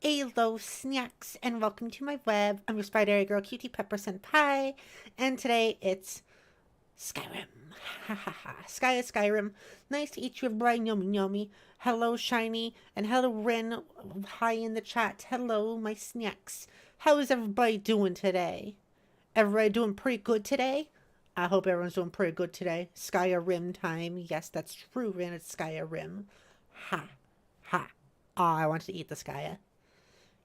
Hello, snacks, and welcome to my web. I'm your spider girl, cutie pepper senpai, and today it's Skyrim. Ha ha ha. Skaia Skyrim. Nice to eat you, everybody. Nyummy nyummy. Hello, Shiny, and hello, Ren. Hi in the chat. Hello, my snacks. How is everybody doing today? Everybody doing pretty good today? I hope everyone's doing pretty good today. Skyrim time. Yes, that's true, Ren. It's Skyrim. Ha. Ha. Ah, I wanted to eat the Skaia.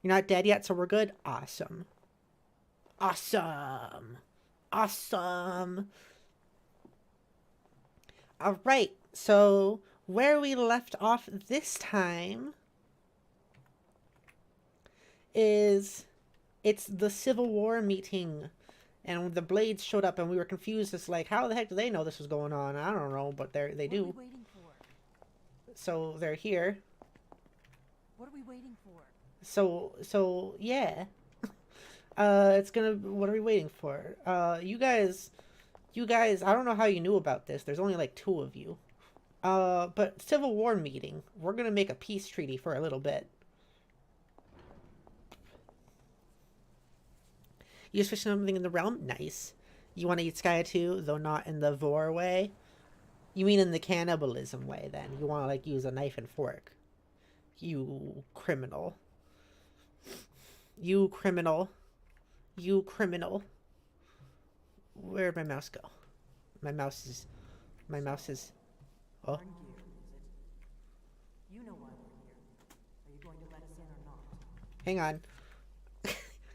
You're not dead yet, so we're good? Awesome. Awesome. Awesome. Alright, so where we left off this time is it's the Civil War meeting. And the Blades showed up and we were confused. It's like, how the heck do they know this was going on? I don't know, but they do. What are we waiting for? So they're here. What are we waiting for? So yeah. What are we waiting for? You guys, I don't know how you knew about this. There's only like 2 of you. But Civil War meeting. We're gonna make a peace treaty for a little bit. You just fish something in the realm? Nice. You want to eat Skaia too, though not in the vor way? You mean in the cannibalism way, then. You want to, like, use a knife and fork. You criminal. You criminal. You criminal. Where'd my mouse go? My mouse is... Oh. You know why we're here. Are you going to let us in or not? Hang on.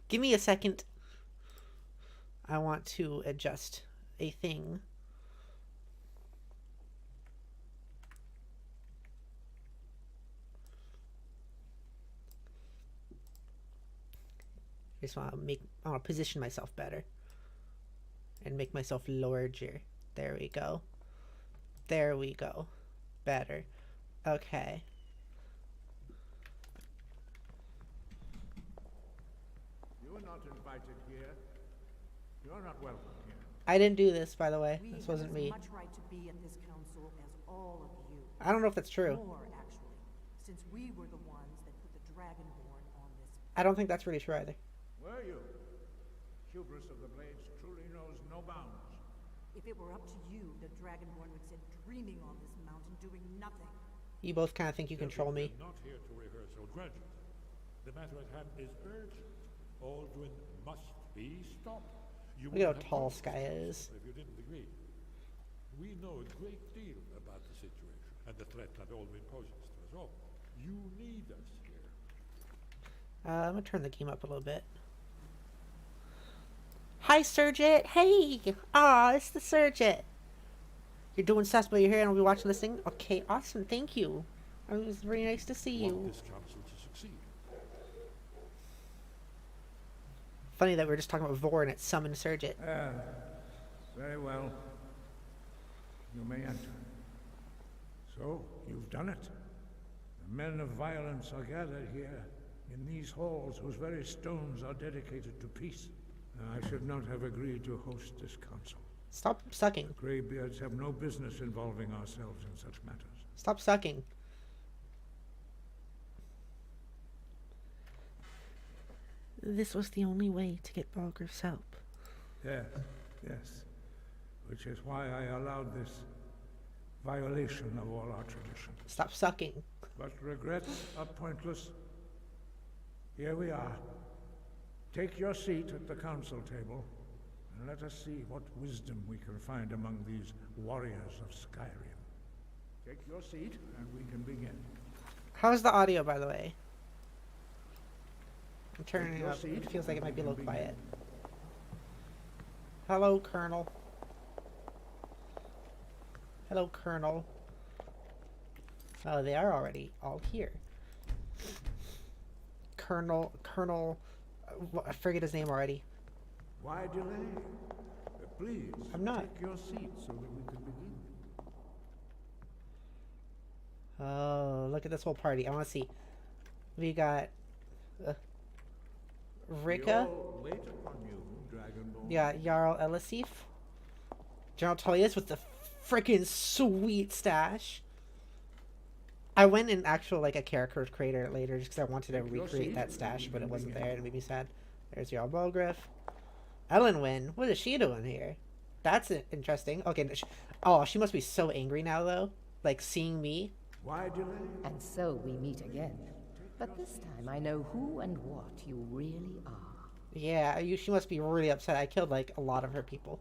Give me a second. I want to adjust a thing. I just want to position myself better and make myself larger. There we go. There we go. Better. Okay. You are not invited here. You are not welcome here. I didn't do this, by the way. We This wasn't have me. as much right to be at this council as all of you. I don't know if that's true. More, actually, since we were the ones that put the Dragonborn on this. I don't think that's really true either. Were you? Hubris of the Blades truly knows no bounds. If it were up to you, the Dragonborn would sit dreaming on this mountain doing nothing. You both kind of think you control me. We're not here to rehearse or grudges. The matter at hand is urgent. Aldrin must be stopped. You Look at how would have tall voted Skaia is. if you didn't agree. We know a great deal about the situation and the threat that Aldrin poses to us all. You need us here. I'm gonna turn the game up a little bit. Hi, Surgeon. Hey! Aw, it's the Surgeon. You're doing sus, but you're here and I'll be watching this thing? Okay, awesome. Thank you. It was very nice to see Want you. this council to succeed. Funny that we were just talking about Vor and it summoned Surgeon. Very well. You may enter. So, you've done it. The men of violence are gathered here, in these halls whose very stones are dedicated to peace. I should not have agreed to host this council. Stop sucking. Greybeards have no business involving ourselves in such matters. Stop sucking. This was the only way to get Balgriff's help. Yes, yes. Which is why I allowed this violation of all our traditions. Stop sucking. But regrets are pointless. Here we are. Take your seat at the council table, and let us see what wisdom we can find among these warriors of Skyrim. Take your seat, and we can begin. How's the audio, by the way? I'm turning it your up. seat, It feels like it might be a and little begin. quiet. Hello, Colonel. Hello, Colonel. Oh, they are already all here. Colonel, I forget his name already. Why delay? Please, I'm not. take your seat so that we can begin. Oh, look at this whole party. I want to see. We got We Rika. all wait upon you, Dragonborn. Yeah, Jarl Elisif. General Tullius with the freaking sweet stash. I went in actual like a character creator later just because I wanted to Take your recreate seat. that stash, but it wasn't there and it made me sad. There's your Balgriff. Ellen Wynn, what is she doing here? That's interesting. Okay, oh, she must be so angry now though, like seeing me. Why delay? And so we meet again. But this time I know who and what you really are. Yeah, she must be really upset. I killed like a lot of her people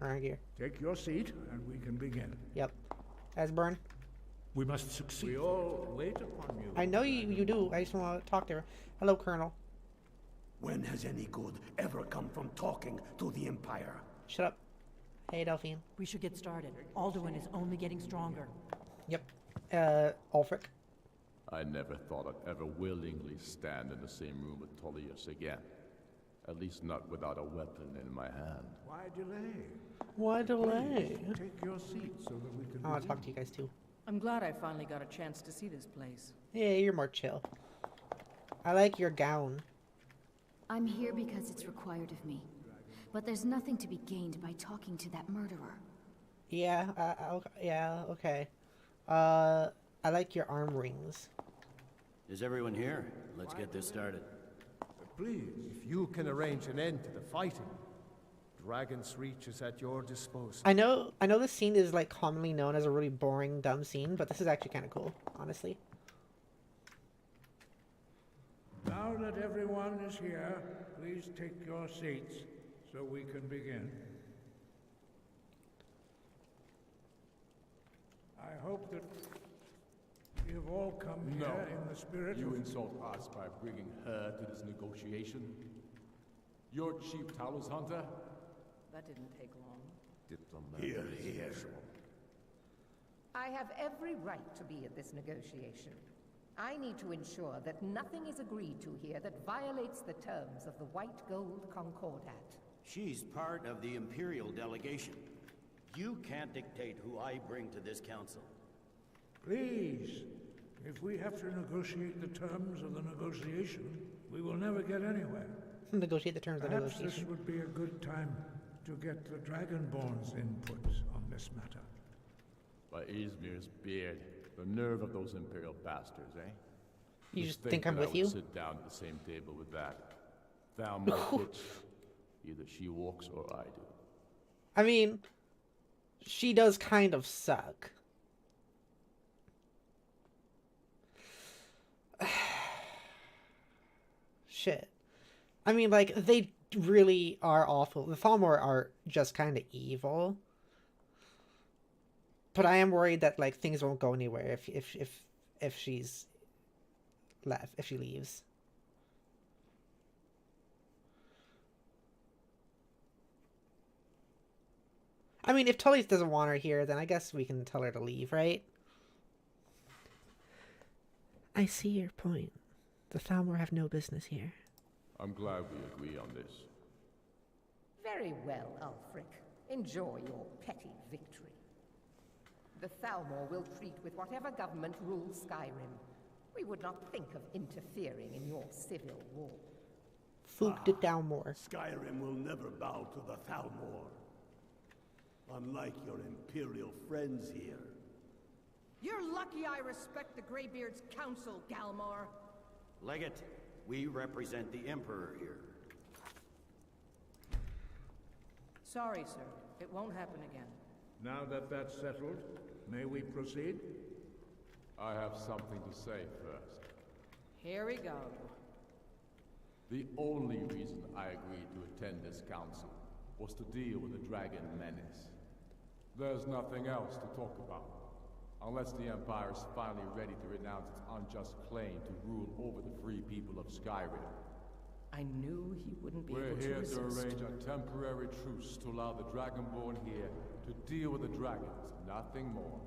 around here. Take your seat, and we can begin. Yep. Asburn. We must succeed. We all wait upon you. I know you do. I just want to talk to her. Hello, Colonel. When has any good ever come from talking to the Empire? Shut up. Hey, Delphine. We should get started. Alduin is only getting stronger. Yep. Ulfric. I never thought I'd ever willingly stand in the same room with Tullius again. At least not without a weapon in my hand. Why delay? Why delay? Take your seat so that we can I want to begin. talk to you guys too. I'm glad I finally got a chance to see this place. Yeah, you're more chill. I like your gown. I'm here because it's required of me. But there's nothing to be gained by talking to that murderer. Yeah, yeah, okay. I like your arm rings. Is everyone here? Let's get this started. Please, if you can arrange an end to the fighting, Dragon's Reach is at your disposal. I know this scene is like commonly known as a really boring, dumb scene, but this is actually kind of cool, honestly. Now that everyone is here, please take your seats so we can begin. I hope that you have all come No. here in the spirit You of... insult us by bringing her to this negotiation? You're Chief Talos Hunter? That didn't take long. Here, here. I have every right to be at this negotiation. I need to ensure that nothing is agreed to here that violates the terms of the White Gold Concordat. She's part of the Imperial delegation. You can't dictate who I bring to this council. Please, if we have to negotiate the terms of the negotiation, we will never get anywhere. Negotiate the terms of the Perhaps this negotiation. would be a good time to get the Dragonborn's input on this matter. By Izmir's beard, the nerve of those Imperial bastards, eh? You To just think I'm that with I would you? sit down at the same table with that. Thalmor bitch. Either she walks or I do. I mean, she does kind of suck. Shit. I mean, like, they really are awful. The Thalmor are just kind of evil. But I am worried that, like, things won't go anywhere if she's left, if she leaves. I mean, if Tullius doesn't want her here, then I guess we can tell her to leave, right? I see your point. The Thalmor have no business here. I'm glad we agree on this. Very well, Ulfric. Enjoy your petty victory. The Thalmor will treat with whatever government rules Skyrim. We would not think of interfering in your civil war. Fooked it down more. Skyrim will never bow to the Thalmor. Unlike your Imperial friends here. You're lucky I respect the Greybeard's counsel, Galmar. Legate, we represent the Emperor here. Sorry, sir. It won't happen again. Now that that's settled, may we proceed? I have something to say first. Here we go. The only reason I agreed to attend this council was to deal with the dragon menace. There's nothing else to talk about, unless the Empire is finally ready to renounce its unjust claim to rule over the free people of Skyrim. I knew he wouldn't be We're able to here resist. to arrange a temporary truce to allow the Dragonborn here to deal with the dragons, nothing more.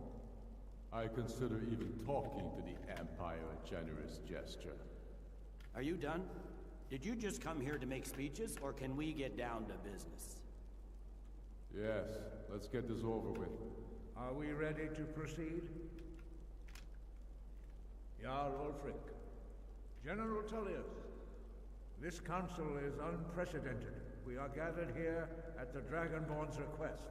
I consider even talking to the Empire a generous gesture. Are you done? Did you just come here to make speeches, or can we get down to business? Yes, let's get this over with. Are we ready to proceed? Jarl Ulfric, General Tullius, this council is unprecedented. We are gathered here at the Dragonborn's request.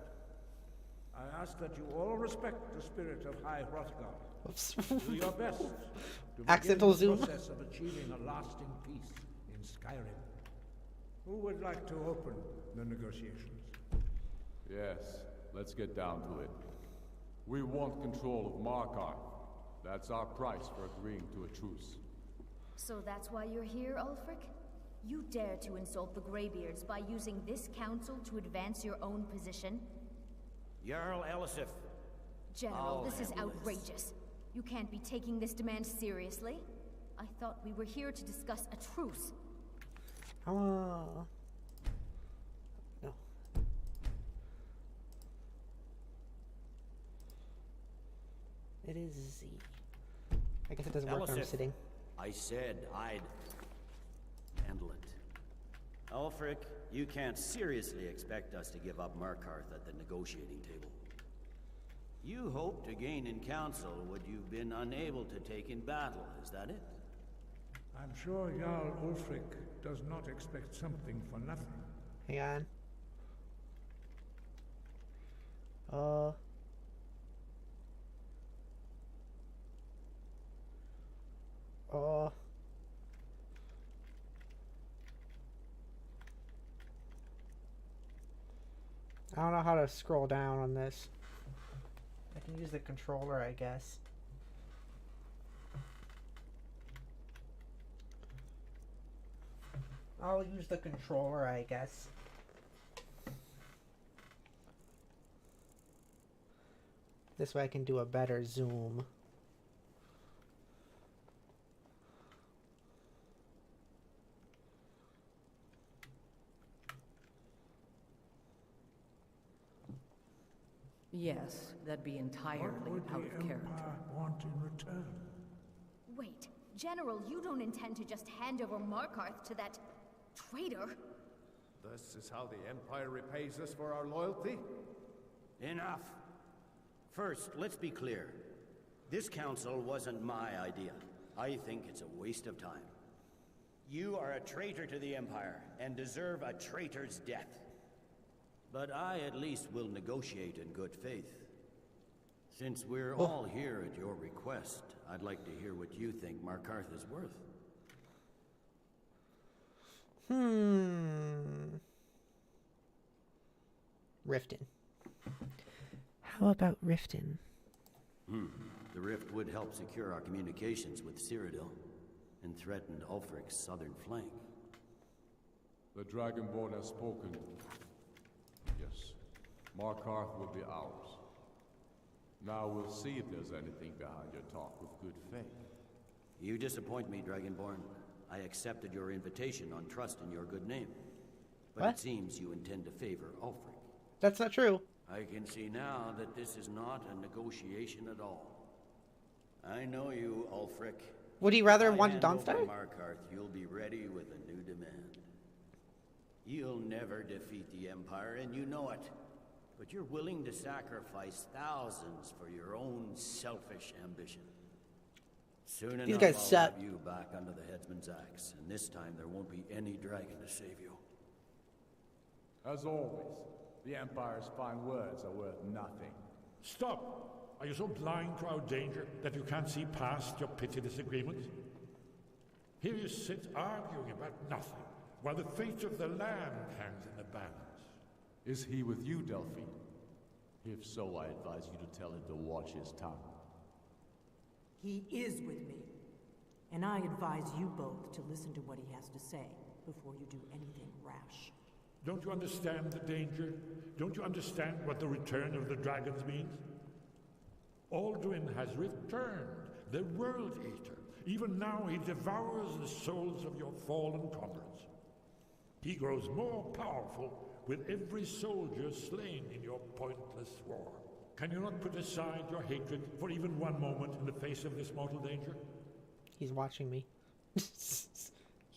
I ask that you all respect the spirit of High Hrothgar Oops. Do your best to Accidental begin the zoom. process of achieving a lasting peace in Skyrim. Who would like to open the negotiations? Yes, let's get down to it. We want control of Markarth. That's our price for agreeing to a truce. So that's why you're here, Ulfric? You dare to insult the Greybeards by using this council to advance your own position? Jarl Elisif. General, this is handle this. outrageous. You can't be taking this demand seriously. I thought we were here to discuss a truce. No. It is Z. I guess it doesn't work when I'm Elisif, sitting. I said I'd handle it. Ulfric, you can't seriously expect us to give up Markarth at the negotiating table. You hoped to gain in council what you've been unable to take in battle, is that it? I'm sure Jarl Ulfric does not expect something for nothing. Hang on. I don't know how to scroll down on this. I can use the controller, I guess. I'll use the controller, I guess. This way I can do a better zoom. Yes, that'd be entirely What would out the of character. Empire want in return? Wait, General, you don't intend to just hand over Markarth to that traitor? This is how the Empire repays us for our loyalty? Enough. First, let's be clear. This council wasn't my idea. I think it's a waste of time. You are a traitor to the Empire and deserve a traitor's death. But I at least will negotiate in good faith. Since we're all here at your request, I'd like to hear what you think Markarth is worth. Riften. How about Riften? The rift would help secure our communications with Cyrodiil and threatened Ulfric's southern flank. The Dragonborn has spoken. Yes, Markarth will be ours. Now we'll see if there's anything behind your talk with good faith. You disappoint me, Dragonborn. I accepted your invitation on trust in your good name. But What? it seems you intend to favor Ulfric. That's not true. I can see now that this is not a negotiation at all. I know you, Ulfric. Would he rather If I want hand over Dawnstar? Markarth, you'll be ready with a new demand. You'll never defeat the Empire, and you know it. But you're willing to sacrifice thousands for your own selfish ambition. Soon These enough, guys I'll suck. have you back under the headsman's axe, and this time there won't be any dragon to save you. As always, the Empire's fine words are worth nothing. Stop! Are you so blind to our danger that you can't see past your petty disagreements? Here you sit arguing about nothing, while the fate of the land hangs in the balance. Is he with you, Delphine? If so, I advise you to tell him to watch his tongue. He is with me. And I advise you both to listen to what he has to say before you do anything rash. Don't you understand the danger? Don't you understand what the return of the dragons means? Alduin has returned, the World Eater. Even now he devours the souls of your fallen comrades. He grows more powerful with every soldier slain in your pointless war. Can you not put aside your hatred for even one moment in the face of this mortal danger? He's watching me. You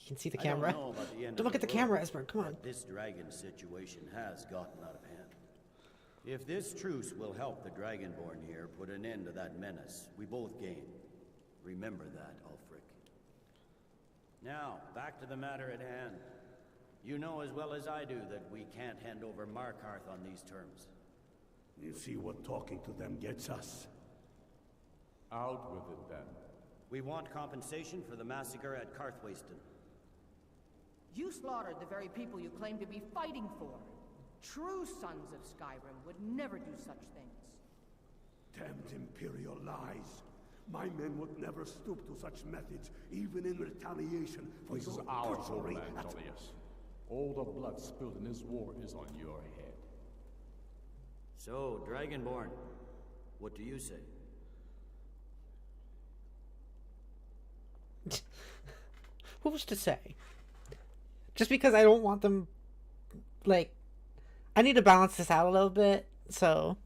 can see the I camera. don't know about the end Don't of look at the world, camera, Esper. Come on. but this dragon situation has gotten out of hand. If this truce will help the Dragonborn here put an end to that menace, we both gain. Remember that, Ulfric. Now, back to the matter at hand. You know as well as I do that we can't hand over Markarth on these terms. You see what talking to them gets us? Out with it, then. We want compensation for the massacre at Carthwayston. You slaughtered the very people you claim to be fighting for. True sons of Skyrim would never do such things. Damned Imperial lies. My men would never stoop to such methods, even in retaliation for This is your our butchery homeland, at- Tullius. All the blood spilled in this war is on your head. So, Dragonborn, what do you say? Who's to say? Just because I don't want them, like, I need to balance this out a little bit, so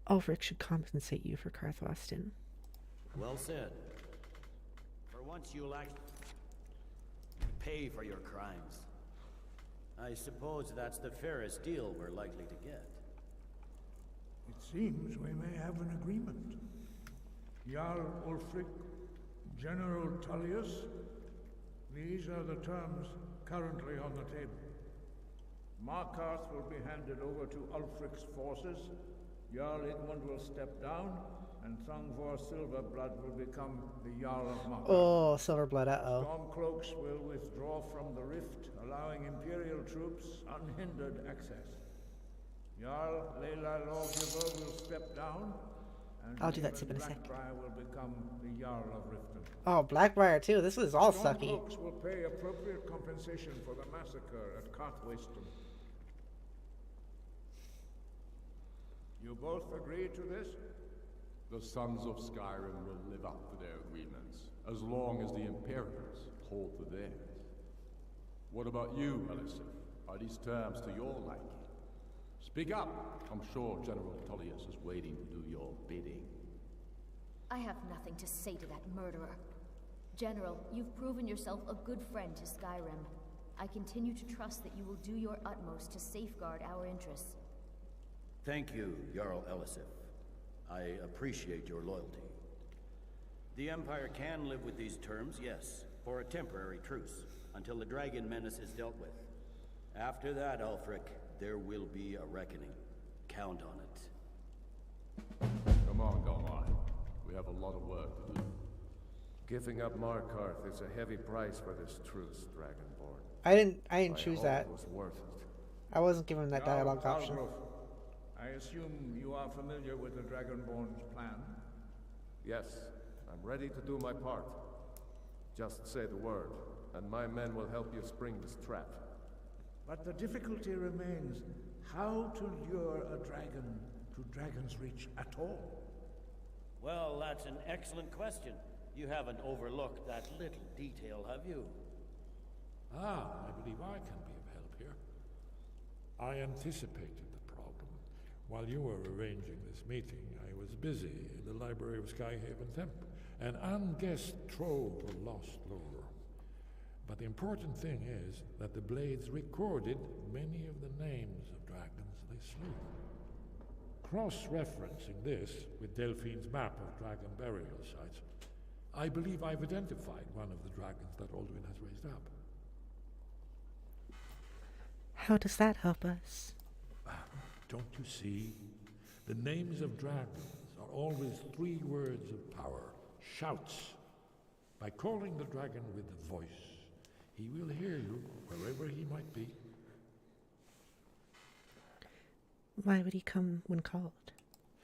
Ulfric should compensate you for Carthwayston. Well said. For once you'll actually pay for your crimes. I suppose that's the fairest deal we're likely to get. It seems we may have an agreement. Jarl Ulfric, General Tullius, these are the terms currently on the table. Markarth will be handed over to Ulfric's forces, Jarl Igmund will step down, and Thongvor Silverblood will become the Jarl of Markarth. Oh, Silverblood, uh-oh. Stormcloaks will withdraw from the rift, allowing Imperial troops unhindered access. Jarl Leila Lawgiver will step down, and I'll do that Stephen tip in a sec. Blackbriar will become the Jarl of Riften. Oh, Blackbriar too. This is all sucky. Stormcloaks will pay appropriate compensation for the massacre at Carthwayston. You both agree to this? The sons of Skyrim will live up to their agreements, as long as the Imperials hold to theirs. What about you, Elisif? Are these terms to your liking? Speak up! I'm sure General Tullius is waiting to do your bidding. I have nothing to say to that murderer. General, you've proven yourself a good friend to Skyrim. I continue to trust that you will do your utmost to safeguard our interests. Thank you, Jarl Elisif. I appreciate your loyalty. The Empire can live with these terms, yes, for a temporary truce, until the dragon menace is dealt with. After that, Ulfric, there will be a reckoning. Count on it. Come on, Gomar. We have a lot of work to do. Giving up Markarth is a heavy price for this truce, Dragonborn. I didn't choose hope that. It was worth it. I wasn't given that Jarl dialogue option. Algrove, I assume you are familiar with the Dragonborn's plan? Yes, I'm ready to do my part. Just say the word, and my men will help you spring this trap. But the difficulty remains how to lure a dragon to Dragon's Reach at all. Well, that's an excellent question. You haven't overlooked that little detail, have you? I believe I can be of help here. I anticipated the problem. While you were arranging this meeting, I was busy in the library of Skyhaven Temp, an unguessed trove of lost lore. But the important thing is that the Blades recorded many of the names of dragons they slew. Cross-referencing this with Delphine's map of dragon burial sites, I believe I've identified one of the dragons that Alduin has raised up. How does that help us? Don't you see? The names of dragons are always 3 words of power, shouts. By calling the dragon with the voice, he will hear you wherever he might be. Why would he come when called?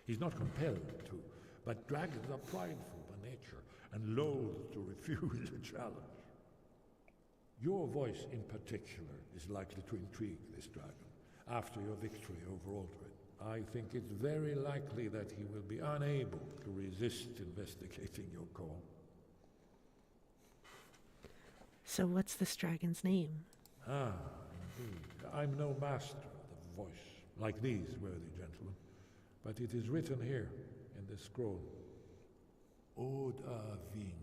He's not compelled to, but dragons are prideful by nature and loath to refuse a challenge. Your voice in particular is likely to intrigue this dragon after your victory over Alduin. I think it's very likely that he will be unable to resist investigating your call. So what's this dragon's name? Indeed. I'm no master of the voice, like these worthy gentlemen, but it is written here in this scroll. Oda Ving,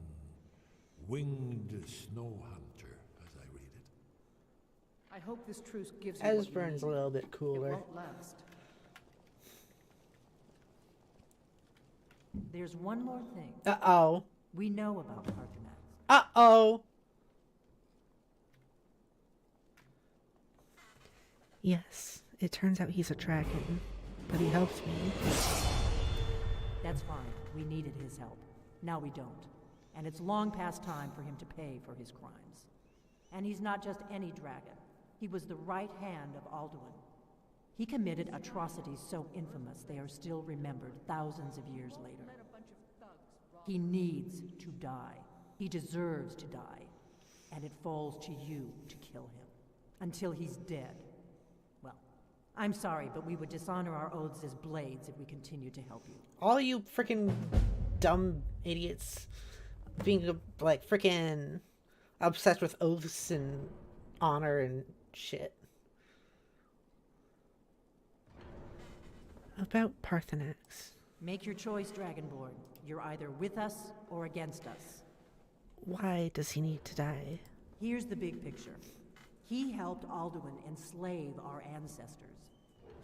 winged snow hunter, as I read it. I hope this truce gives you what you Esbern's a need. little bit It cooler. won't last. There's one more thing. Uh-oh. We know about Argonath. Uh-oh. Yes, it turns out he's a dragon, but he helped me. That's fine. We needed his help. Now we don't. And it's long past time for him to pay for his crimes. And he's not just any dragon. He was the right hand of Alduin. He committed atrocities so infamous they are still remembered thousands of years later. He needs to die. He deserves to die. And it falls to you to kill him. Until he's dead. Well, I'm sorry, but we would dishonor our oaths as blades if we continue to help you. All you freaking dumb idiots being like freaking obsessed with oaths and honor and shit. About Parthenax. Make your choice, Dragonborn. You're either with us or against us. Why does he need to die? Here's the big picture. He helped Alduin enslave our ancestors.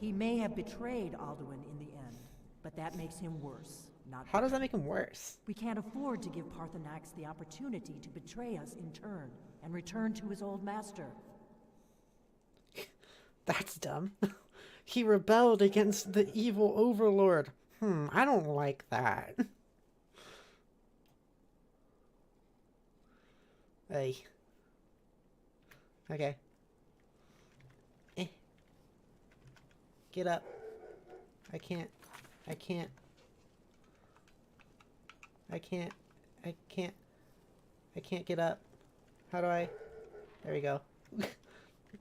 He may have betrayed Alduin in the end, but that makes him worse, not How does that make him worse? We can't afford to give Parthenax the opportunity to betray us in turn and return to his old master. That's dumb. He rebelled against the evil overlord. I don't like that. Hey. Okay. Get up. I can't get up. How do I? There we go.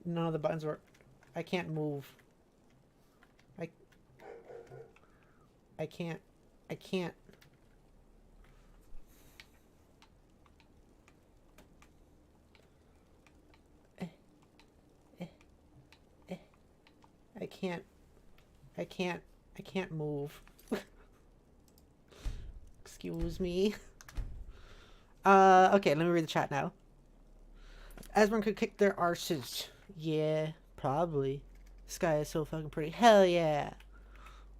None of the buttons work. I can't move. I can't. I can't move. Excuse me. Okay, let me read the chat now. Esmond could kick their arses. Yeah, probably. Sky is so fucking pretty. Hell yeah.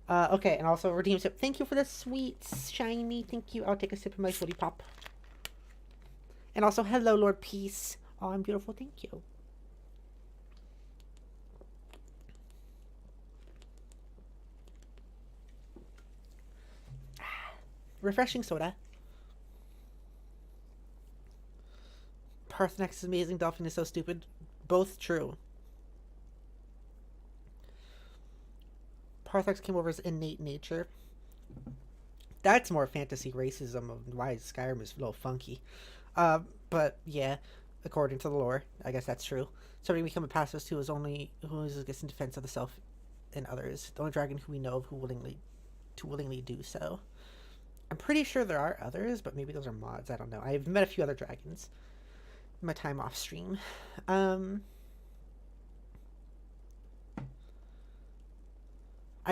Okay, and also redeem sip. Thank you for the sweets, shiny. Thank you. I'll take a sip of my footy pop. And also, hello, Lord Peace. Oh, I'm beautiful. Thank you. Refreshing soda. Parthenax is amazing. Dolphin is so stupid. Both true. Parthenax came over his innate nature. That's more fantasy racism of why Skyrim is a little funky. But yeah, according to the lore, I guess that's true. Somebody become a pacifist who gets in defense of the self and others. The only dragon who we know of who willingly do so. I'm pretty sure there are others, but maybe those are mods. I don't know. I've met a few other dragons in my time off stream. I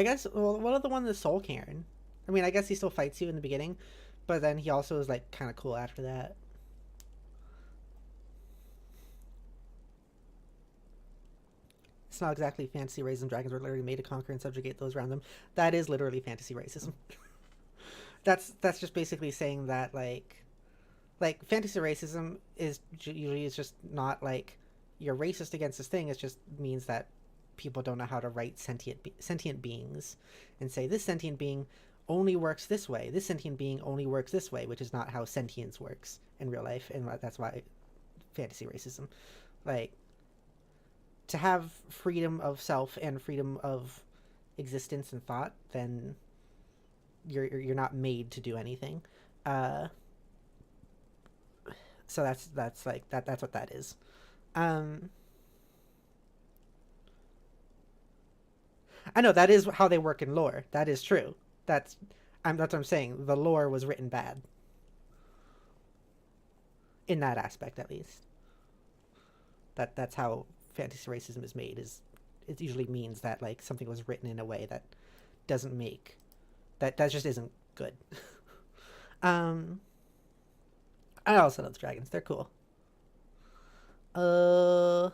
guess, well, what are the one the Soul Cairn? I mean, I guess he still fights you in the beginning, but then he also is, like, kind of cool after that. It's not exactly fantasy racism. Dragons were literally made to conquer and subjugate those around them. That is literally fantasy racism. That's just basically saying that, like fantasy racism is usually just not like you're racist against this thing. It just means that people don't know how to write sentient beings and say this sentient being only works this way. This sentient being only works this way, which is not how sentience works in real life, and that's why fantasy racism. Like, to have freedom of self and freedom of existence and thought, then you're not made to do anything. So that's like that's what that is. I know that is how they work in lore. That is true. That's what I'm saying. The lore was written bad. In that aspect, at least. That's how fantasy racism is made. It usually means that like something was written in a way that doesn't make that just isn't good. I also love the dragons. They're cool. I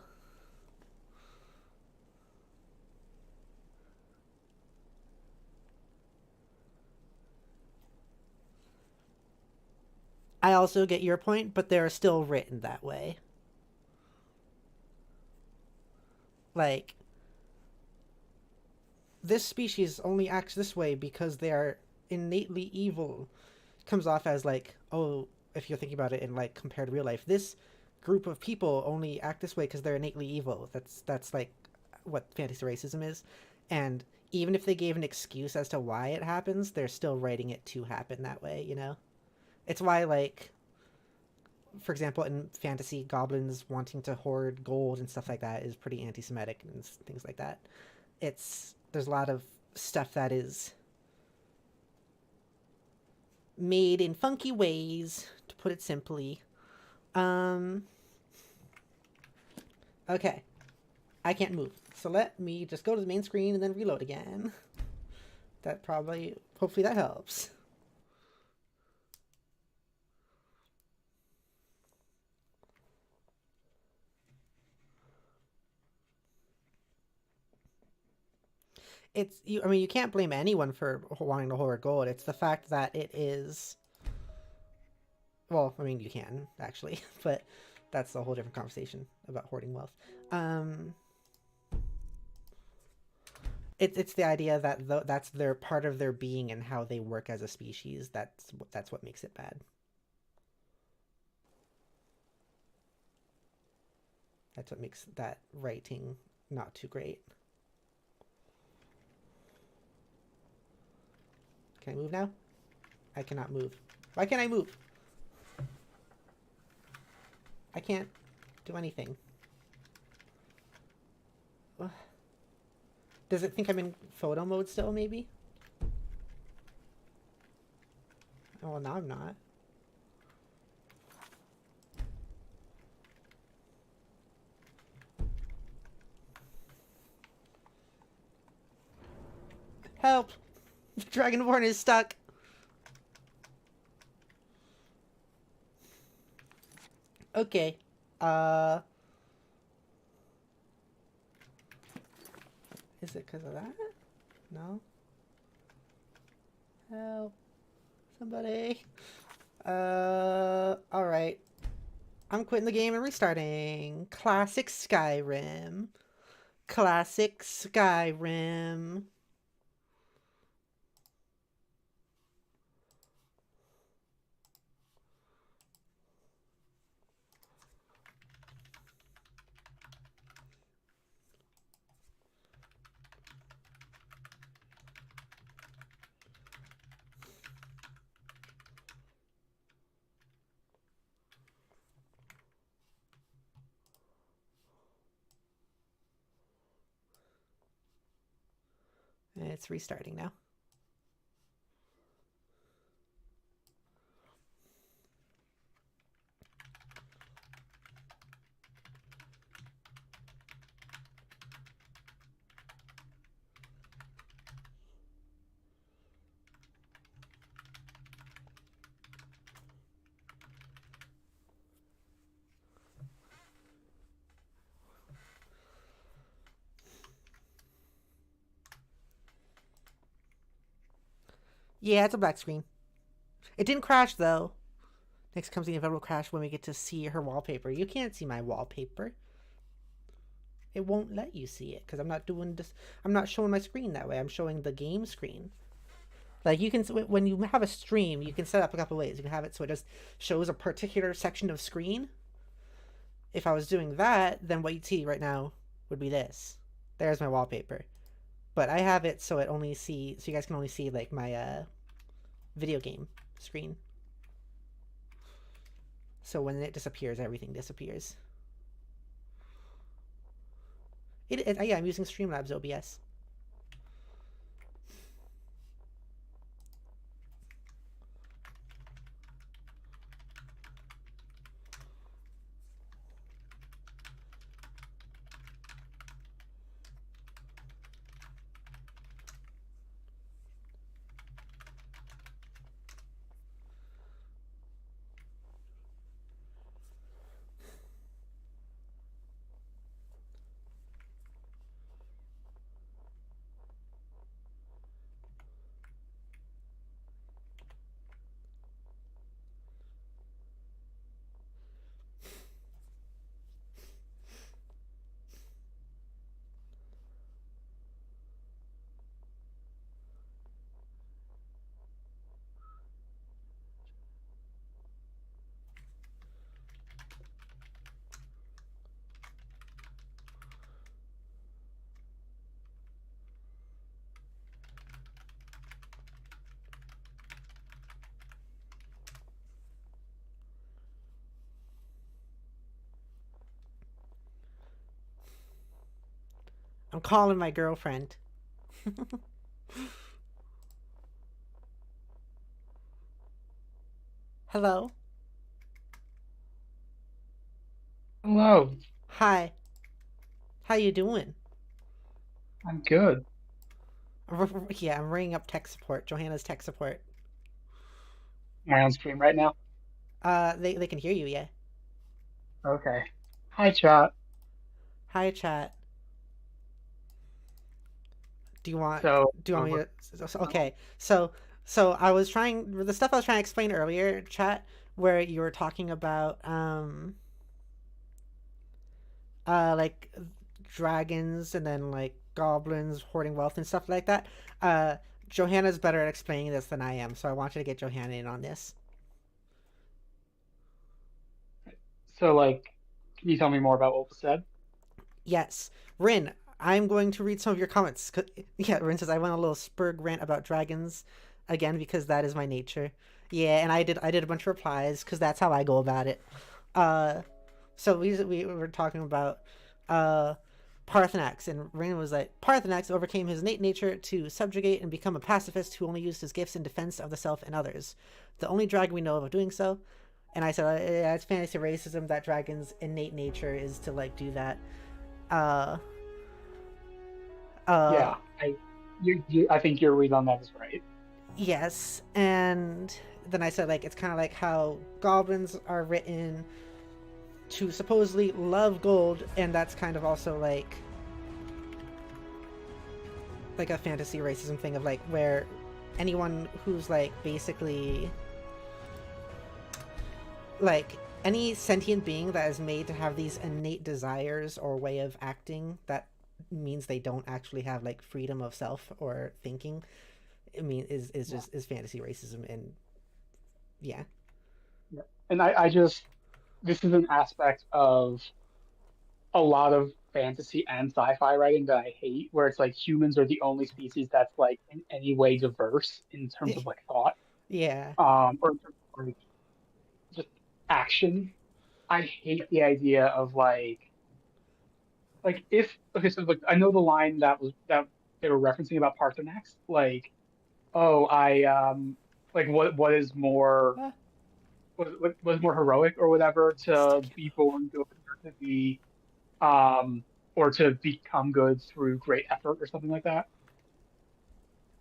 also get your point, but they're still written that way. Like, this species only acts this way because they are innately evil comes off as like, oh, if you're thinking about it in like compared to real life, this group of people only act this way because they're innately evil. That's like what fantasy racism is. And even if they gave an excuse as to why it happens, they're still writing it to happen that way, you know? It's why, like, for example, in fantasy, goblins wanting to hoard gold and stuff like that is pretty anti-Semitic and things like that. There's a lot of stuff that is made in funky ways, to put it simply. Okay. I can't move. So let me just go to the main screen and then reload again. Hopefully that helps. I mean, you can't blame anyone for wanting to hoard gold. It's the fact that it is... Well, I mean, you can, actually. But that's a whole different conversation about hoarding wealth. It's the idea that that's their part of their being and how they work as a species. That's what makes it bad. That's what makes that writing not too great. Can I move now? I cannot move. Why can't I move? I can't do anything. Does it think I'm in photo mode still, maybe? Oh, well, now I'm not. Help! Dragonborn is stuck. Okay. Is it because of that? No. Help. Somebody. Alright. I'm quitting the game and restarting. Classic Skyrim. Classic Skyrim. It's restarting now. Yeah, it's a black screen. It didn't crash, though. Next comes the inevitable crash when we get to see her wallpaper. You can't see my wallpaper. It won't let you see it, because I'm not doing this. I'm not showing my screen that way. I'm showing the game screen. Like, you can, when you have a stream, you can set up a couple ways. You can have it so it just shows a particular section of screen. If I was doing that, then what you'd see right now would be this. There's my wallpaper. But I have it so so you guys can only see, like, my, video game screen. So when it disappears, everything disappears. Yeah, I'm using Streamlabs OBS. I'm calling my girlfriend. Hello? Hello, Hi. How you doing? I'm good. Yeah, I'm ringing up tech support. Johanna's tech support. Am I on stream right now? They can hear you, yeah. Okay. Hi, chat. Hi, chat. Do you want So, do you want me okay. So I was trying the stuff I was trying to explain earlier, chat, where you were talking about like dragons and then like goblins hoarding wealth and stuff like that. Uh Johanna's better at explaining this than I am, so I wanted to get Johanna in on this. so like, can you tell me more about what was said? Yes. Rin, I'm going to read some of your comments. Yeah, Rin says I went a little spurg rant about dragons again because that is my nature. Yeah, and I did a bunch of replies because that's how I go about it. Uh, so we were talking about uh Parthenax, and Rin was like, Parthenax overcame his innate nature to subjugate and become a pacifist who only used his gifts in defense of the self and others. The only dragon we know of doing so. And I said, yeah, it's fantasy racism that dragon's innate nature is to like do that. Uh, uh, Yeah, I think your read on that is right. yes, and then I said like it's kind of like how goblins are written to supposedly love gold, and that's kind of also like a fantasy racism thing of like where anyone who's like basically like any sentient being that is made to have these innate desires or way of acting that means they don't actually have like freedom of self or thinking. I mean, is just is fantasy racism, and yeah, Yeah. And I just this is an aspect of a lot of fantasy and sci-fi writing that I hate, where it's like humans are the only species that's like in any way diverse in terms of like thought, yeah, or in terms of, like just action. I hate the idea of like if okay, so like I know the line that they were referencing about Parthenax, like, oh, I like what is more what is more heroic or whatever to be born good or to be or to become good through great effort or something like that.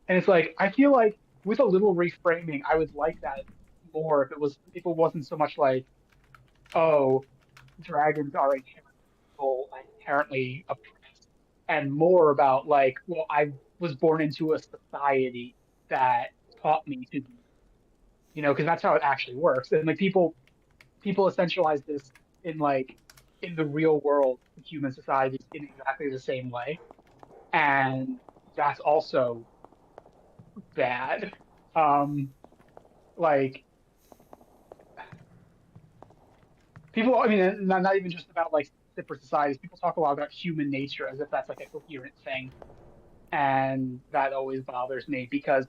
And it's like I feel like with a little reframing, I would like that more if it wasn't so much like, oh, dragons are inherently evil and inherently oppressed, and more about like, well, I was born into a society that taught me to be, because that's how it actually works. And like people essentialize this in like in the real world of human societies in exactly the same way, and that's also bad. Um, like people, I mean, not even just about like separate societies. People talk a lot about human nature as if that's like a coherent thing, and that always bothers me because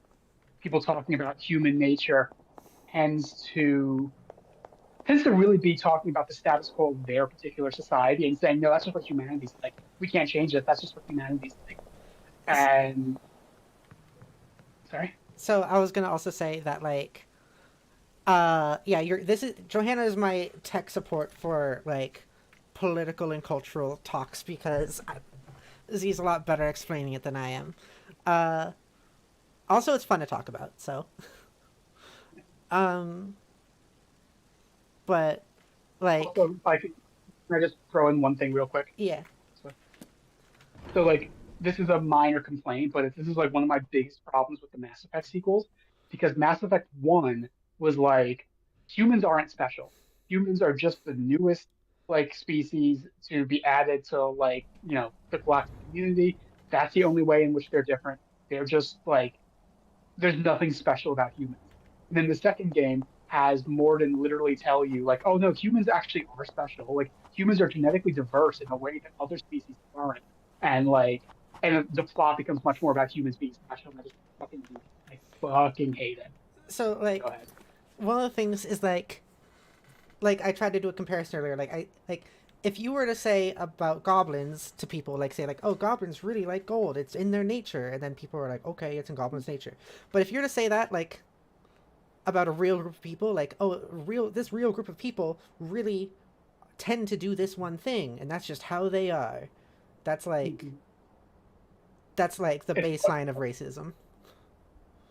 people talking about human nature tends to tends to really be talking about the status quo of their particular society and saying, no, that's just what humanity's like. We can't change it. That's just what humanity's like. And sorry. so I was gonna also say that like yeah, you're this is Johanna is my tech support for like political and cultural talks because Z's a lot better explaining it than I am. uh Also, it's fun to talk about, so um but like Also, can I just throw in one thing real quick? yeah. So, so like this is a minor complaint, but this is like one of my biggest problems with the Mass Effect sequels because Mass Effect 1 was like humans aren't special. Humans are just the newest like species to be added to like, the galactic community. That's the only way in which they're different. They're just like there's nothing special about humans. And then the second game has more than literally tell you like, oh no, humans actually are special. Like humans are genetically diverse in a way that other species aren't. And like, and the plot becomes much more about humans being special. And I just fucking hate it. So Go like ahead. one of the things is like I tried to do a comparison earlier. Like I like if you were to say about goblins to people, like say like, oh, goblins really like gold, it's in their nature, and then people are like, okay, it's in goblins' nature. But if you're to say that like about a real group of people, like, oh, this real group of people really tend to do this one thing, and that's just how they are. That's like that's like the baseline of racism.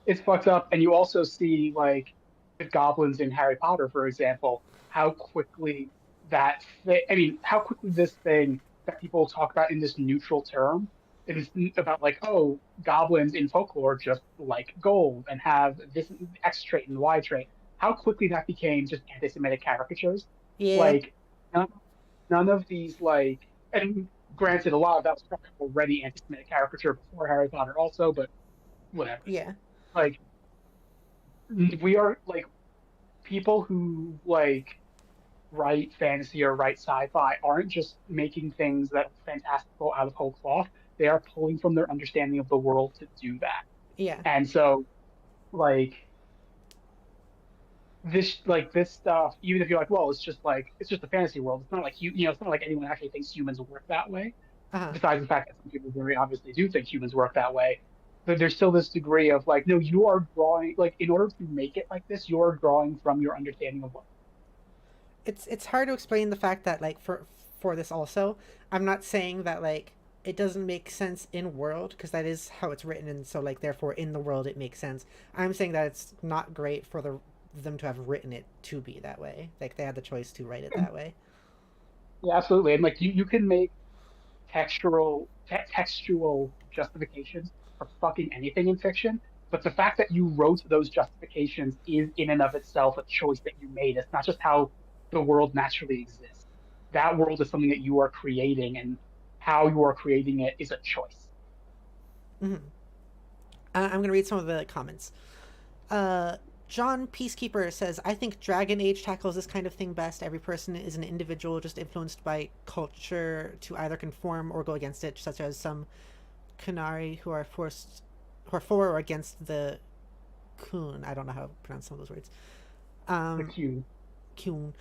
It's fucked up, and you also see like the goblins in Harry Potter, for example, how quickly how quickly this thing that people talk about in this neutral term, it is about like, oh, goblins in folklore just like gold and have this X trait and Y trait. How quickly that became just anti-Semitic caricatures. Yeah. Like none, none of these like, and granted, a lot of that was probably already anti-Semitic caricature before Harry Potter, also, but whatever. Yeah. Like we are like people who like write fantasy or write sci-fi aren't just making things that are fantastical out of whole cloth. They are pulling from their understanding of the world to do that. Yeah. And so like this stuff, even if you're like, well, it's just a fantasy world. It's not like it's not like anyone actually thinks humans work that way. Uh-huh. Besides the fact that some people very obviously do think humans work that way. But there's still this degree of like, no, you are drawing, like, in order to make it like this, you're drawing from your understanding of what. It's hard to explain the fact that like for this also, I'm not saying that like it doesn't make sense in world, because that is how it's written, and so like therefore in the world it makes sense. I'm saying that it's not great for them to have written it to be that way. Like they had the choice to write it that way. Yeah, absolutely. And like you can make textual justifications for fucking anything in fiction, but the fact that you wrote those justifications is in and of itself a choice that you made. It's not just how the world naturally exists. That world is something that you are creating, and how you are creating it is a choice. Mm-hmm. I'm going to read some of the comments. John Peacekeeper says, I think Dragon Age tackles this kind of thing best. Every person is an individual just influenced by culture to either conform or go against it, such as some Kunari who are for or against the Kun. I don't know how to pronounce some of those words. The Kun.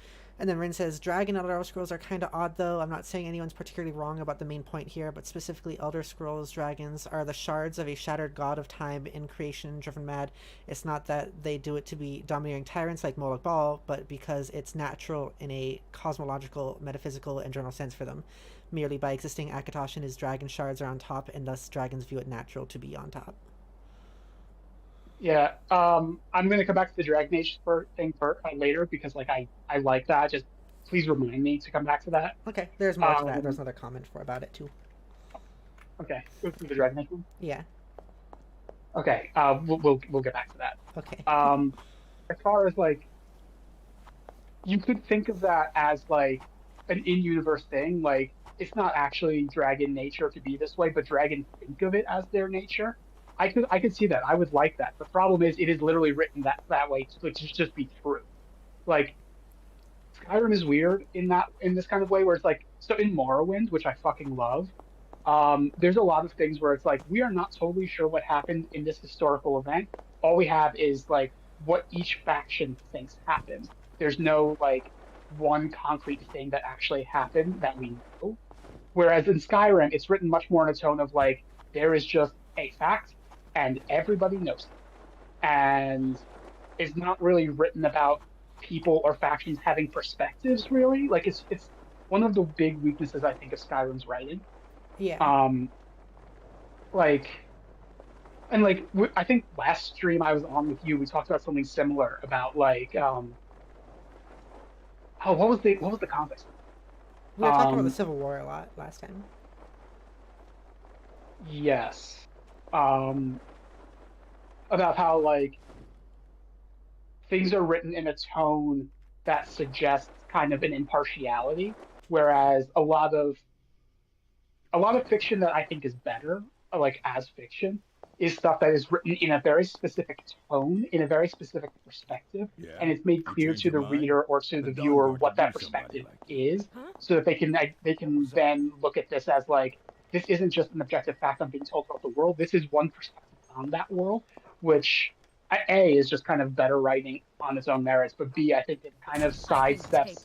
And then Rin says, Dragon and Elder Scrolls are kind of odd, though. I'm not saying anyone's particularly wrong about the main point here, but specifically Elder Scrolls dragons are the shards of a shattered god of time in creation driven mad. It's not that they do it to be domineering tyrants like Moloch Baal, but because it's natural in a cosmological, metaphysical, and general sense for them. Merely by existing, Akatosh and his dragon shards are on top, and thus dragons view it natural to be on top. Yeah, I'm going to come back to the Dragon Age thing later, because like I like that. Just please remind me to come back to that. Okay, there's more to that. There's another comment about it too. Okay, go through the Dragon Age one. Yeah. Okay, we'll get back to that. Okay. As far as like, you could think of that as like an in-universe thing. Like it's not actually dragon nature to be this way, but dragons think of it as their nature. I could see that. I would like that. The problem is it is literally written that way to just be true. Like Skyrim is weird in this kind of way, where it's like, so in Morrowind, which I fucking love, there's a lot of things where it's like, we are not totally sure what happened in this historical event. All we have is like what each faction thinks happened. There's no like one concrete thing that actually happened that we know. Whereas in Skyrim, it's written much more in a tone of like, there is just a fact and everybody knows it. And it's not really written about people or factions having perspectives, really. Like it's one of the big weaknesses, I think, of Skyrim's writing. Yeah. I think last stream I was on with you, we talked about something similar about like what was the context? We were talking about the Civil War a lot last time. Yes. About how like things are written in a tone that suggests kind of an impartiality, whereas a lot of fiction that I think is better, like as fiction, is stuff that is written in a very specific tone, in a very specific perspective, and it's made clear to the reader or to the viewer what that perspective is, so that they can then look at this as like, this isn't just an objective fact I'm being told about the world. This is one perspective on that world, which A is just kind of better writing on its own merits, but B, I think it kind of sidesteps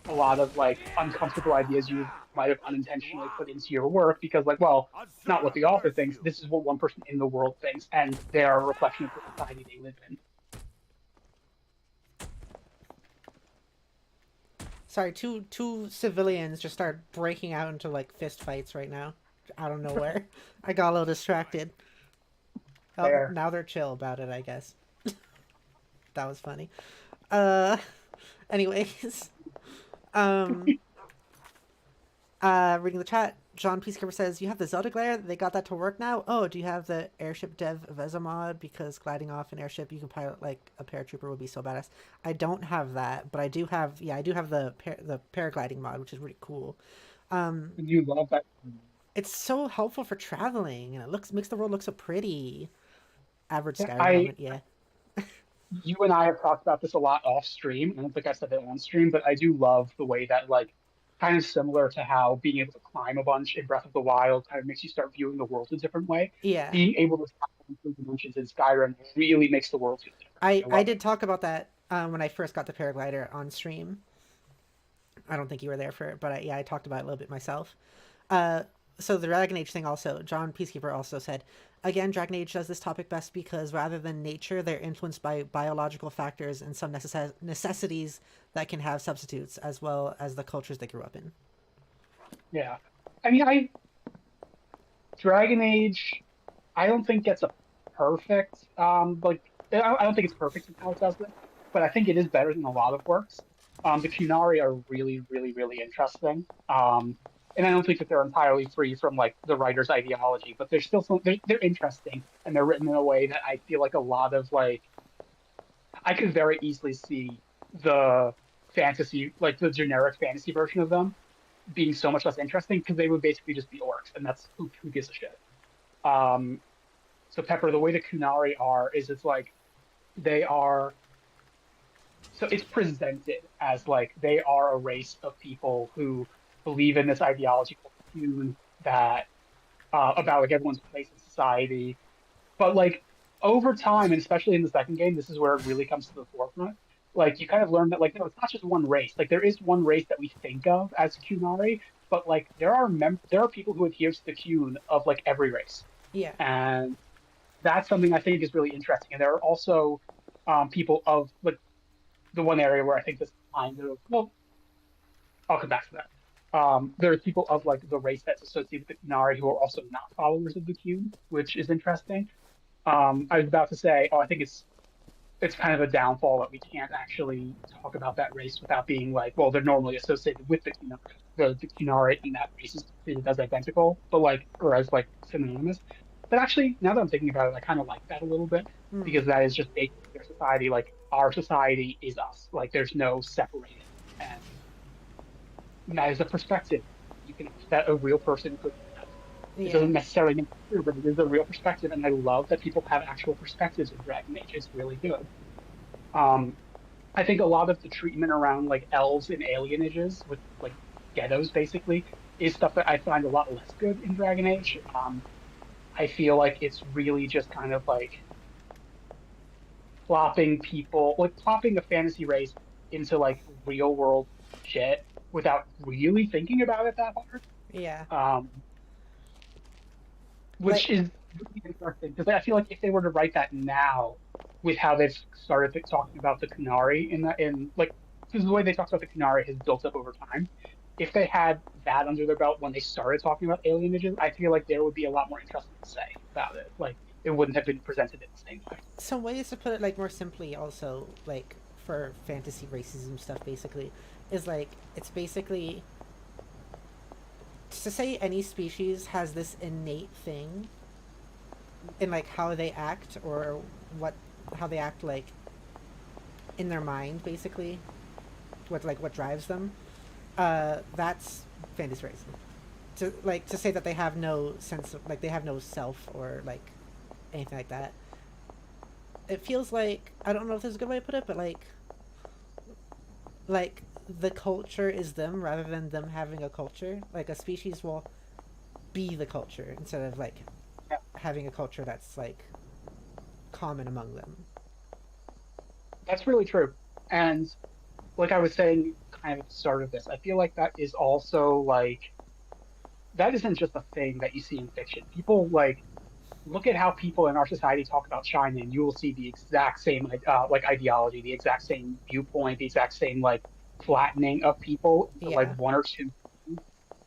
a lot of like uncomfortable ideas you might have unintentionally put into your work because like, well, it's not what the author thinks. This is what one person in the world thinks, and they are a reflection of the society they live in. Sorry, two civilians just started breaking out into like fist fights right now, out of nowhere. I got a little distracted. Oh, Fair. now they're chill about it, I guess. That was funny. Anyways, um, reading the chat, John Peacekeeper says, you have the Zelda glare? They got that to work now? Oh, do you have the airship dev Veza mod? Because gliding off an airship you can pilot like a paratrooper would be so badass. I don't have that, but I do have the paragliding mod, which is really cool. You love that. It's so helpful for traveling, and it makes the world look so pretty. Average Yeah, Skyrim moment, yeah. You and I have talked about this a lot off stream. I don't think I said it on stream, but I do love the way that like kind of similar to how being able to climb a bunch in Breath of the Wild kind of makes you start viewing the world a different way. Yeah. Being able to travel through dimensions in Skyrim really makes the world feel different. I did talk about that when I first got the paraglider on stream. I don't think you were there for it, but I talked about it a little bit myself. So the Dragon Age thing also, John Peacekeeper also said, again, Dragon Age does this topic best because rather than nature, they're influenced by biological factors and some necessities that can have substitutes, as well as the cultures they grew up in. Yeah. I mean, Dragon Age, I don't think gets a perfect, I don't think it's perfect in how it does it, but I think it is better than a lot of works. The Qunari are really, really, really interesting. And I don't think that they're entirely free from like the writer's ideology, but they're still they're interesting and they're written in a way that I feel like a lot of like I could very easily see the fantasy, like the generic fantasy version of them being so much less interesting because they would basically just be orcs, and that's who gives a shit. So Pepper, the way the Qunari are is it's like they are. So it's presented as like they are a race of people who believe in this ideology called Qun that about like everyone's place in society. But like over time, and especially in the second game, this is where it really comes to the forefront. Like you kind of learn that like no, it's not just one race. Like there is one race that we think of as Qunari, but like there are people who adhere to the Qun of like every race. Yeah. And that's something I think is really interesting. And there are also people of like the one area where I think this kind of well, I'll come back to that. There are people of like the race that's associated with the Qunari who are also not followers of the Qun, which is interesting. I was about to say, I think it's kind of a downfall that we can't actually talk about that race without being like, well, they're normally associated with the Qunari. The Qunari in that race is treated as identical, but like or as like synonymous. But actually, now that I'm thinking about it, I kind of like that a little bit because that is just basically their society. Like our society is us. Like there's no separating, and that is a perspective you can that a real person could have. It doesn't necessarily make it true, but it is a real perspective, and I love that people have actual perspectives in Dragon Age. It's really good. I think a lot of the treatment around like elves and alienages with like ghettos basically is stuff that I find a lot less good in Dragon Age. I feel like it's really just kind of like plopping a fantasy race into like real world shit without really thinking about it that hard. Yeah. Which is really interesting because I feel like if they were to write that now, with how they've started talking about the Qunari because the way they talked about the Qunari has built up over time. If they had that under their belt when they started talking about alienages, I feel like there would be a lot more interesting to say about it. Like it wouldn't have been presented in the same way. Some ways to put it like more simply also like for fantasy racism stuff basically is like it's basically to say any species has this innate thing in like how they act or how they act like in their mind basically what drives them. That's fantasy racism. To say that they have no sense of like they have no self or like anything like that. It feels like I don't know if there's a good way to put it, but like the culture is them rather than them having a culture. Like a species will be the culture instead of like having a culture that's like common among them. That's really true. And like I was saying kind of at the start of this, I feel like that is also like that isn't just a thing that you see in fiction. People like look at how people in our society talk about China, and you will see the exact same like ideology, the exact same viewpoint, the exact same like flattening of people into like Yeah. one or two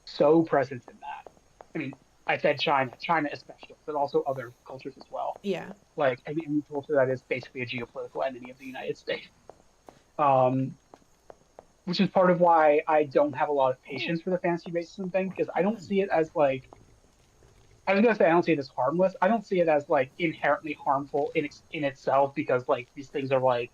so present in that. I mean, I said China, China especially, but also other cultures as well. Yeah. Like any culture that is basically a geopolitical enemy of the United States. Um, which is part of why I don't have a lot of patience for the fantasy racism thing because I don't see it as like I was gonna say I don't see it as harmless. I don't see it as like inherently harmful in itself because like these things are like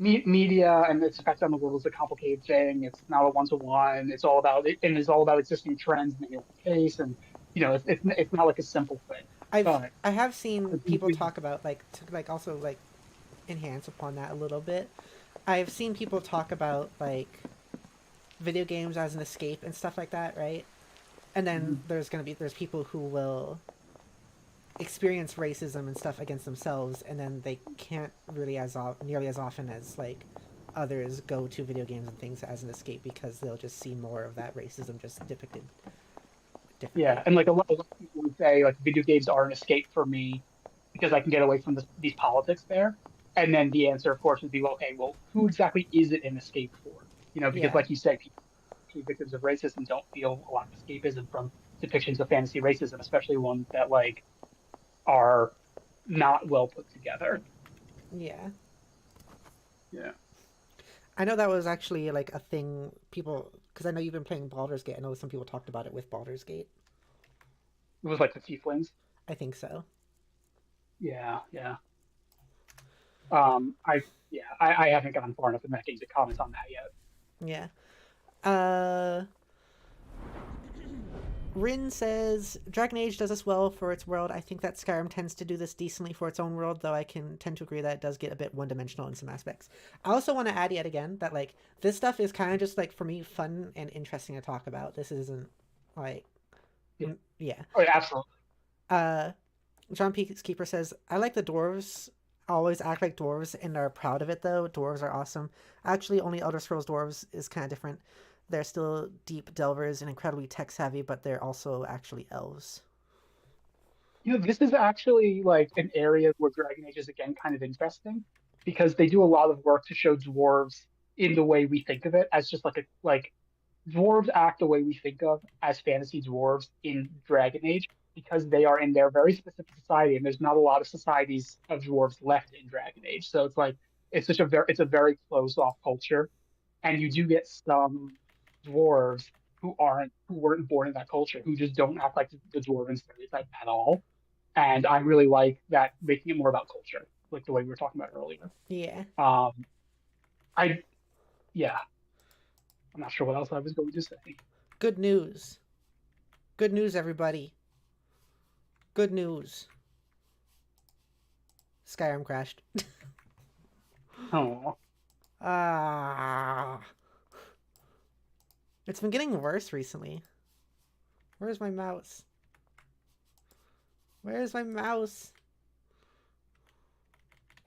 media and its effect on the world is a complicated thing. It's not a one to one. It's all about it, and it's all about existing trends in any one case. And it's not like a simple thing. But I have seen I think people talk about like to like also like enhance upon that a little bit. I've seen people talk about like video games as an escape and stuff like that, right? And then there's people who will experience racism and stuff against themselves, and then they can't really nearly as often as like others go to video games and things as an escape because they'll just see more of that racism just depicted differently. yeah, and like a lot of people would say like video games are an escape for me because I can get away from these politics there. And then the answer, of course, would be, well, okay, well, who exactly is it an escape for? Because Yeah. like you said, people victims of racism don't feel a lot of escapism from depictions of fantasy racism, especially ones that like are not well put together. Yeah. Yeah. I know that was actually like a thing people because I know you've been playing Baldur's Gate. I know some people talked about it with Baldur's Gate. It was like the tieflings. I think so. Yeah, yeah. I yeah, I haven't gotten far enough in that game to comment on that yet. Yeah. Rin says Dragon Age does this well for its world. I think that Skyrim tends to do this decently for its own world, though I can tend to agree that it does get a bit one-dimensional in some aspects. I also want to add yet again that like this stuff is kind of just like for me fun and interesting to talk about. This isn't like yeah. Oh, yeah, absolutely. John Peacekeeper says I like the dwarves. Always act like dwarves and are proud of it though. Dwarves are awesome. Actually, only Elder Scrolls dwarves is kind of different. They're still deep delvers and incredibly tech savvy, but they're also actually elves. This is actually like an area where Dragon Age is again kind of interesting because they do a lot of work to show dwarves in the way we think of it as just like dwarves act the way we think of as fantasy dwarves in Dragon Age because they are in their very specific society and there's not a lot of societies of dwarves left in Dragon Age. So it's like it's a very closed off culture, and you do get some dwarves who weren't born in that culture who just don't act like the dwarven stereotype at all. And I really like that making it more about culture, like the way we were talking about earlier. Yeah. I yeah. I'm not sure what else I was going to say. Good news. Good news, everybody. Good news. Skyrim crashed. Oh. Ah. It's been getting worse recently. Where's my mouse? Where's my mouse?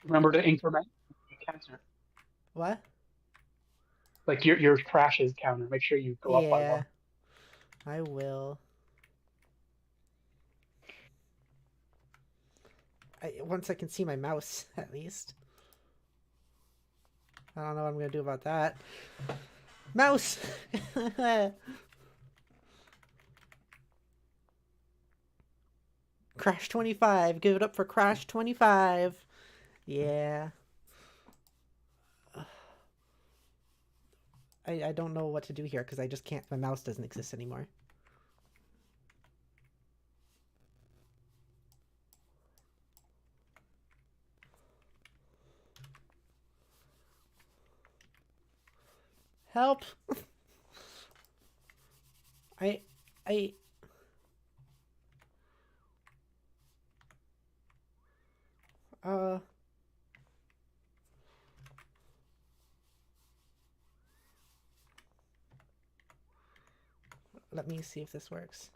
Remember to increment counter. What? Like your crashes counter. Make sure you go up by one. I will. Once I can see my mouse, at least. I don't know what I'm going to do about that. Mouse! Crash 25. Give it up for Crash 25. Yeah. I don't know what to do here because I just can't. My mouse doesn't exist anymore. Help! I let me see if this works.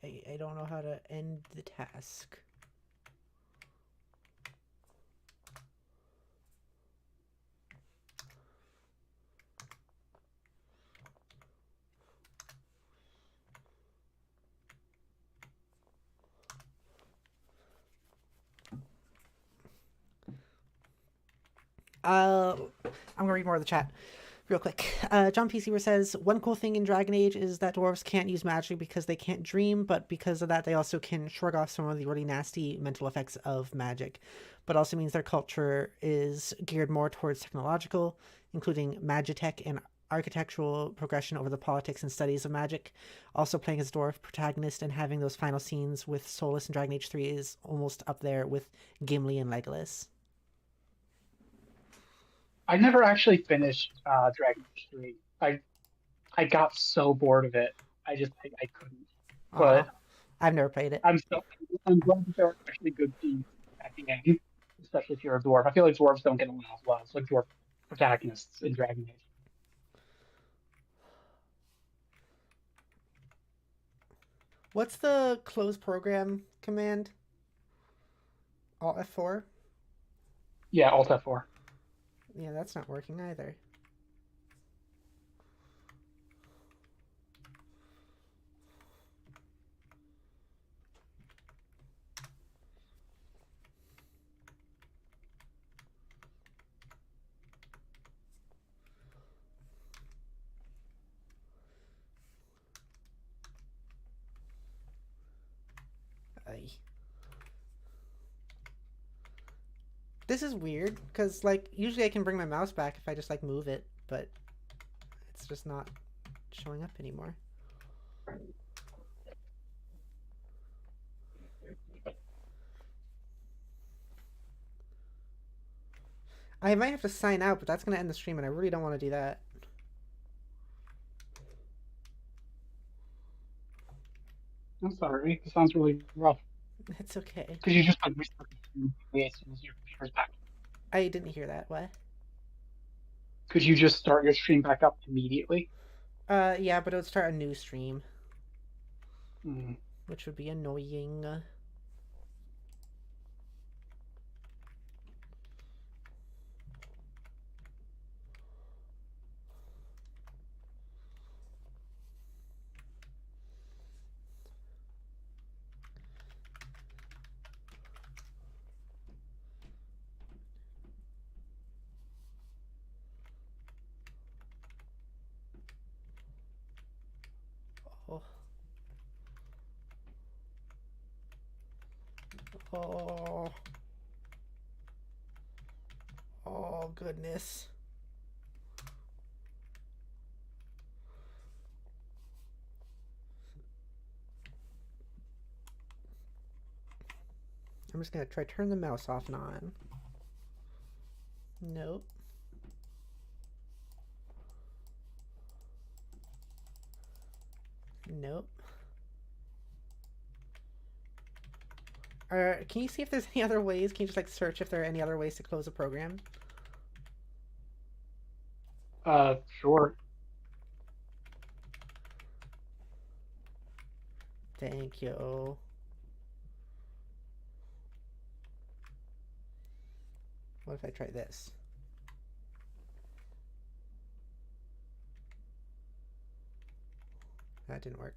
I don't know how to end the task. I'm gonna read more of the chat real quick. John P. Seaver says, one cool thing in Dragon Age is that dwarves can't use magic because they can't dream, but because of that, they also can shrug off some of the really nasty mental effects of magic. But also means their culture is geared more towards technological, including magitech and architectural progression over the politics and studies of magic. Also playing as a dwarf protagonist and having those final scenes with Solus in Dragon Age 3 is almost up there with Gimli and Legolas. I never actually finished Dragon Age 3. I got so bored of it. I couldn't. But I've never played it. I'm glad that there are actually good scenes at the end, especially if you're a dwarf. I feel like dwarves don't get along as well. It's like dwarf protagonists in Dragon Age. What's the close program command? Alt F4? Yeah, Alt F4. Yeah, that's not working either. This is weird, because, like, usually I can bring my mouse back if I just, like, move it, but it's just not showing up anymore. I might have to sign out, but that's going to end the stream, and I really don't want to do that. I'm sorry. This sounds really rough. It's okay. Because you just restart the stream as soon as your computer's back. I didn't hear that. What? Could you just start your stream back up immediately? Yeah, but it would start a new stream. Mm. Which would be annoying. Oh. Oh. Oh, goodness. I'm just going to try turn the mouse off and on. Nope. Nope. Can you see if there's any other ways? Can you just like search if there are any other ways to close a program? Sure. Thank you. What if I try this? That didn't work.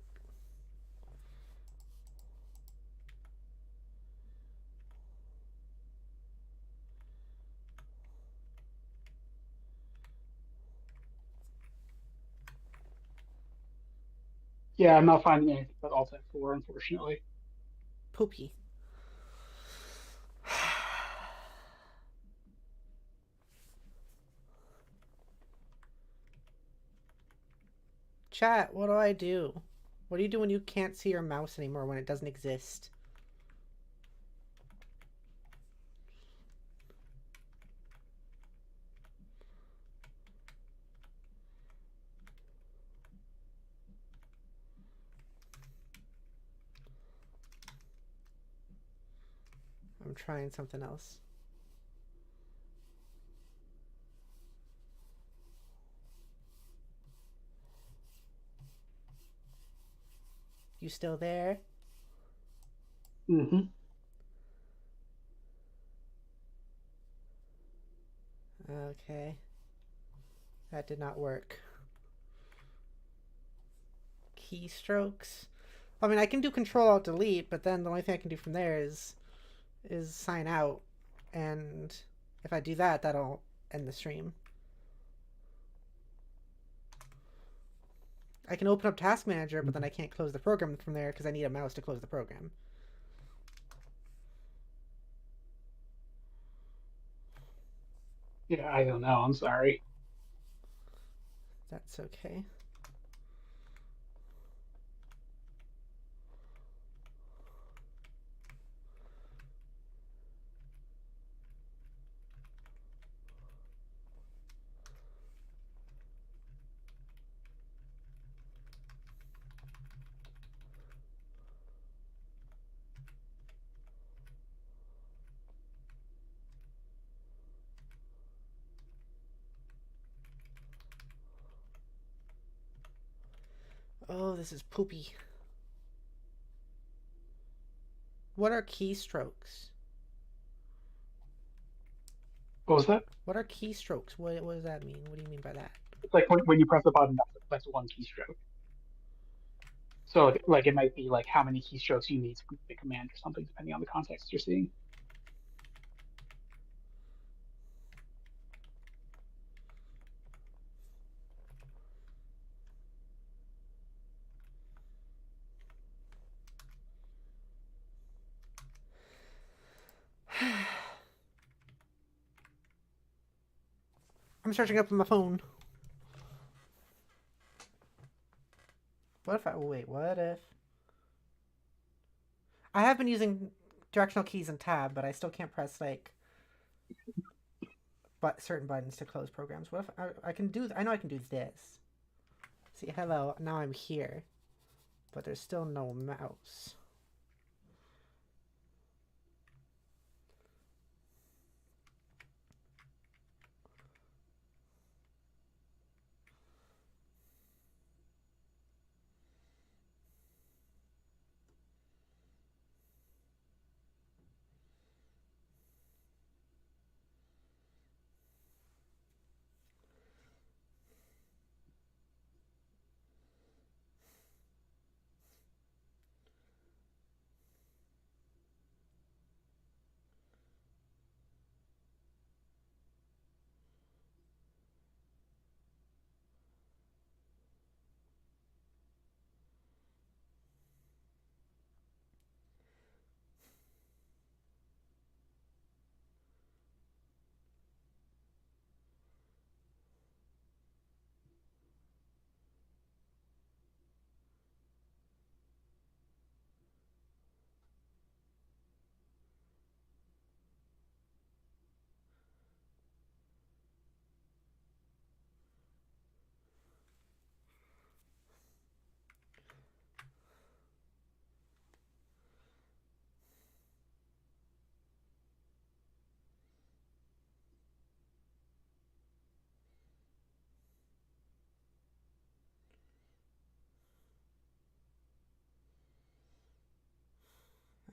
Yeah, I'm not finding anything but Alt F4, unfortunately. Poopy. Chat, what do I do? What do you do when you can't see your mouse anymore, when it doesn't exist? I'm trying something else. You still there? Mm-hmm. Okay. That did not work. Keystrokes. I mean, I can do Control-Alt-Delete, but then the only thing I can do from there is sign out. And if I do that, that'll end the stream. I can open up Task Manager, but then I can't close the program from there because I need a mouse to close the program. Yeah, I don't know. I'm sorry. That's okay. Oh, this is poopy. What are keystrokes? What was that? What are keystrokes? What does that mean? What do you mean by that? It's like when you press the button, that's one keystroke. So like it might be like how many keystrokes you need to complete the command or something, depending on the context you're seeing. I'm searching up on my phone. What if what if... I have been using directional keys and tab, but I still can't press, like, certain buttons to close programs. What if I can do... I know I can do this. See, hello, now I'm here. But there's still no mouse.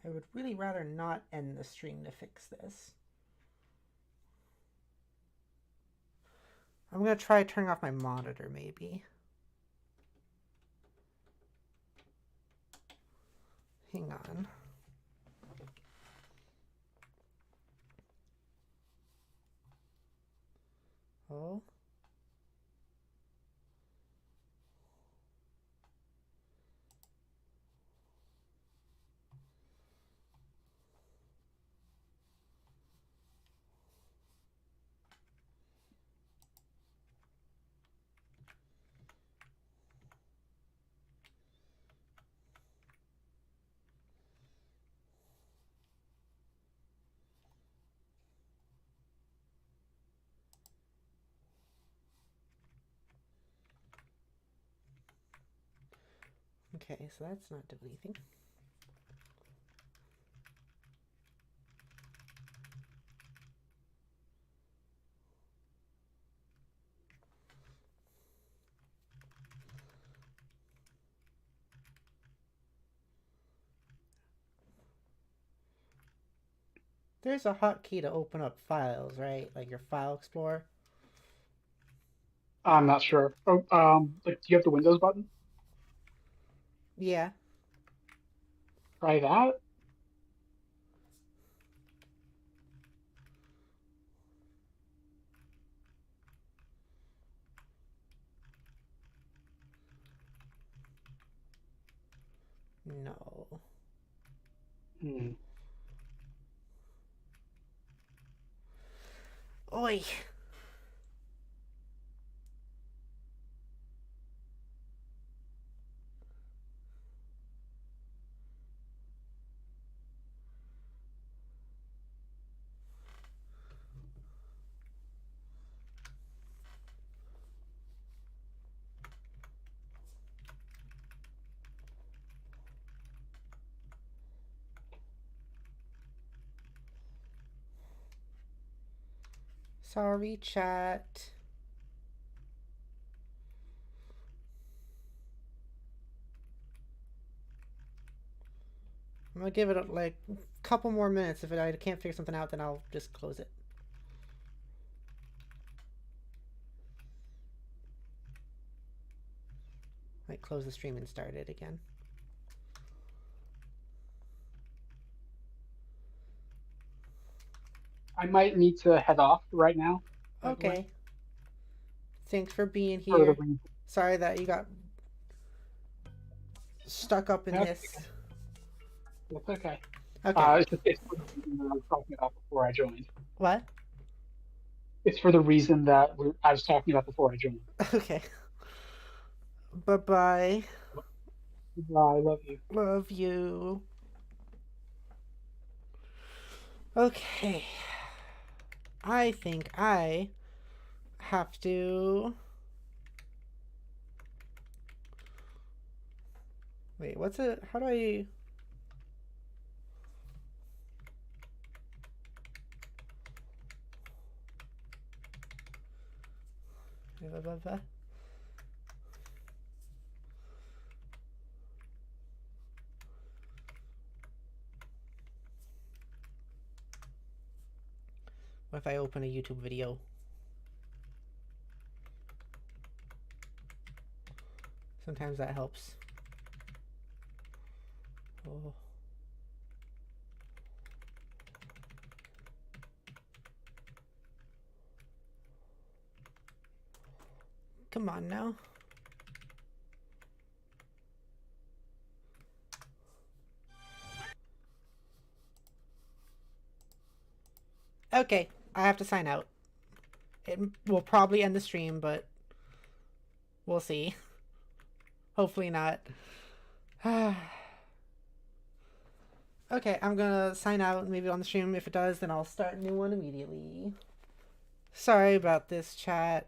I would really rather not end the stream to fix this. I'm going to try turning off my monitor, maybe. Hang on. Oh. Okay, so that's not doing anything. There's a hotkey to open up files, right? Like your file explorer. I'm not sure. Oh, like, do you have the Windows button? Yeah. Try that. No. Hmm. Oi. Sorry, chat. I'm gonna give it like a couple more minutes. If I can't figure something out, then I'll just close it. Might close the stream and start it again. I might need to head off right now. Okay. Thanks for being For the here. Sorry that you got stuck up in this. That's okay. Okay. It's for the reason that I was talking about before I joined. What? It's for the reason that I was talking about before I joined. Okay. Bye-bye. I love you. Love you. Okay. I think I have to... Wait, what's it? How do I... What if I open a YouTube video? Sometimes that helps. Oh. Come on now. Okay, I have to sign out. It will probably end the stream, but we'll see. Hopefully not. Okay, I'm gonna sign out, maybe on the stream. If it does, then I'll start a new one immediately. Sorry about this, chat.